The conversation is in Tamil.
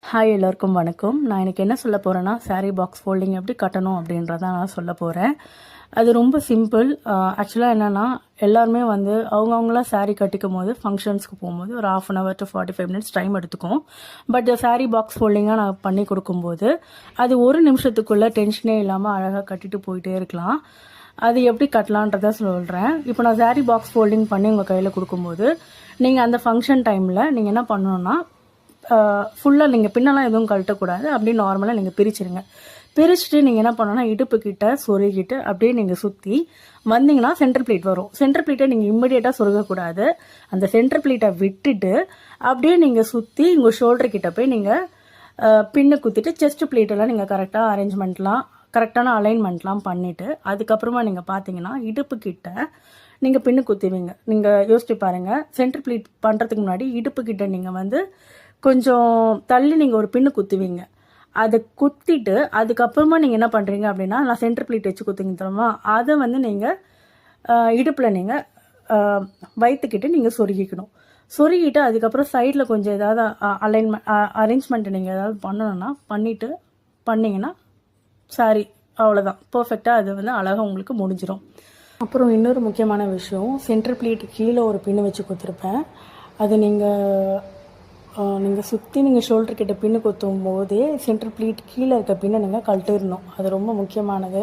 ஹாய் எல்லோருக்கும் வணக்கம். நான் எனக்கு என்ன சொல்ல போகிறேன்னா, சாரீ பாக்ஸ் ஃபோல்டிங் எப்படி கட்டணும் அப்படின்றத நான் சொல்ல போகிறேன். அது ரொம்ப சிம்பிள். ஆக்சுவலாக என்னென்னா, எல்லாருமே வந்து அவங்கவுங்களாம் சாரீ கட்டிக்கும் போது ஃபங்க்ஷன்ஸ்க்கு போகும்போது ஒரு 1/2 hour to 45 minutes டைம் எடுத்துக்கும். பட் சாரீ பாக்ஸ் ஃபோல்டிங்காக நான் பண்ணி கொடுக்கும்போது அது ஒரு நிமிஷத்துக்குள்ளே டென்ஷனே இல்லாமல் அழகாக கட்டிட்டு போயிட்டே இருக்கலாம். அது எப்படி கட்டலான்றத சொல்கிறேன். இப்போ நான் சாரீ பாக்ஸ் ஃபோல்டிங் பண்ணி உங்கள் கையில் கொடுக்கும்போது நீங்கள் அந்த ஃபங்க்ஷன் டைமில் நீங்கள் என்ன பண்ணணுன்னா, ஃபுல்லாக நீங்கள் பின்னெல்லாம் எதுவும் கழட்டக்கூடாது. அப்படியே நார்மலாக நீங்கள் பிரிச்சுருங்க. பிரிச்சுட்டு நீங்கள் என்ன பண்ணணும்னா, இடுப்புக்கிட்ட சொருகிட்டு அப்படியே நீங்கள் சுற்றி வந்தீங்கன்னா சென்டர் பிளேட் வரும். சென்டர் பிளேட்டை நீங்கள் இம்மிடியேட்டாக சொருகக்கூடாது. அந்த சென்டர் பிளேட்டை விட்டுட்டு அப்படியே நீங்கள் சுற்றி உங்கள் ஷோல்டர் கிட்ட போய் நீங்கள் பின்னு குத்திட்டு செஸ்ட் பிளேட்டெல்லாம் நீங்கள் கரெக்டாக அரேஞ்ச்மெண்ட்லாம் கரெக்டான அலைன்மெண்ட்லாம் பண்ணிவிட்டு அதுக்கப்புறமா நீங்கள் பார்த்தீங்கன்னா இடுப்புக்கிட்ட நீங்கள் பின்னு குத்துவீங்க. நீங்கள் யோசிச்சு பாருங்கள், சென்டர் பிளேட் பண்ணுறதுக்கு முன்னாடி இடுப்புக்கிட்ட நீங்கள் வந்து கொஞ்சம் தள்ளி நீங்கள் ஒரு பின்னு குத்துவீங்க. அதை குத்திட்டு அதுக்கப்புறமா நீங்கள் என்ன பண்ணுறீங்க அப்படின்னா, நான் சென்டர் பிளேட் வச்சு குத்துங்க தெரியுமா, அதை வந்து நீங்கள் இடுப்பில் நீங்கள் வயிற்றுக்கிட்டு நீங்கள் சொருகிக்கணும். சொருகிட்டு அதுக்கப்புறம் சைடில் கொஞ்சம் ஏதாவது அரேஞ்ச்மெண்ட்டு நீங்கள் ஏதாவது பண்ணணுன்னா பண்ணிங்கன்னா சாரி அவ்வளோதான், பர்ஃபெக்டாக அது வந்து அழகாக உங்களுக்கு முடிஞ்சிடும். அப்புறம் இன்னொரு முக்கியமான விஷயம், சென்டர் பிளேட் கீழே ஒரு பின்னு வச்சு கொடுத்துருப்பேன். அது நீங்கள் சுற்றி நீங்கள் ஷோல்டர் கிட்ட பின்னு குத்தும் போதே சென்டர் பிளேட் கீழே இருக்க பின்னை நீங்கள் கழட்டிடணும். அது ரொம்ப முக்கியமானது.